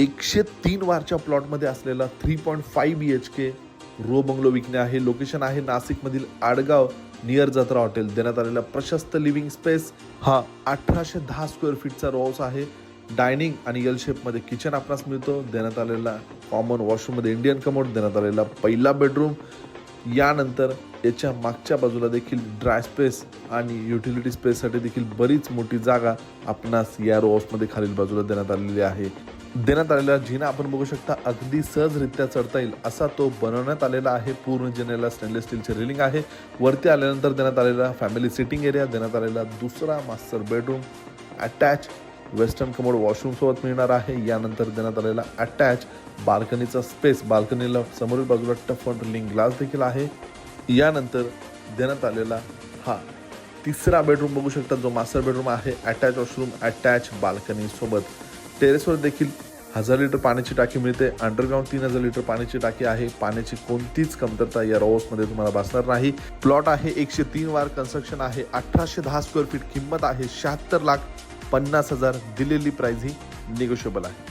103 वारच्या प्लॉटमध्ये असलेला 3.5 BHK row bungalow विकणे आहे. लोकेशन आहे नाशिकमधील आडगाव नियर जत्रा हॉटेल. देण्यात आलेला प्रशस्त लिव्हिंग स्पेस हा 1810 स्क्वेअर फीटचा रो हाऊस आहे. डायनिंग आणि एल शेपमध्ये किचन आपणास मिळतो. देण्यात आलेला कॉमन वॉशरूममध्ये इंडियन कमोड. देण्यात आलेला पहिला बेडरूम. यानंतर याच्या मागच्या बाजूला देखील ड्राय स्पेस आणि युटिलिटी स्पेससाठी देखील बरीच मोठी जागा आपणास या रो हाऊसमध्ये खालील बाजूला देण्यात आलेली आहे. देण्यात आलेला जिना आपण बघू शकता अगदी सहजरित्या चढता येईल असा तो बनवण्यात आलेला आहे. पूर्ण जिन्याला स्टेनलेस स्टीलचे रेलिंग आहे. वरती आल्यानंतर देण्यात आलेला फॅमिली सिटिंग एरिया. देण्यात आलेला दुसरा master bedroom attach western commode washroom सोबत मिळणार आहे. यानंतर देण्यात आलेला अटॅच बाल्कनीचा स्पेस. बाल्कनीला समोरील बाजूला टफ फ्रंट ग्लास देखील आहे. यानंतर देण्यात आलेला हा तिसरा बेडरूम बघू शकता जो मास्टर बेडरूम आहे. अटॅच वॉशरूम अटॅच बाल्कनी सोबत. टेरेसवर देखील 1000 लिटर पाण्याची टाकी मिळते. अंडरग्राऊंड 3000 लिटर पाण्याची टाकी आहे. पाण्याची कोणतीच कमतरता या रो हाऊसमध्ये तुम्हाला भासणार नाही. प्लॉट आहे 103 वार. कन्स्ट्रक्शन आहे 1810 स्क्वेअर फीट. किंमत आहे 76,50,000. दिलेली प्राइस ही निगोशिएबल आहे.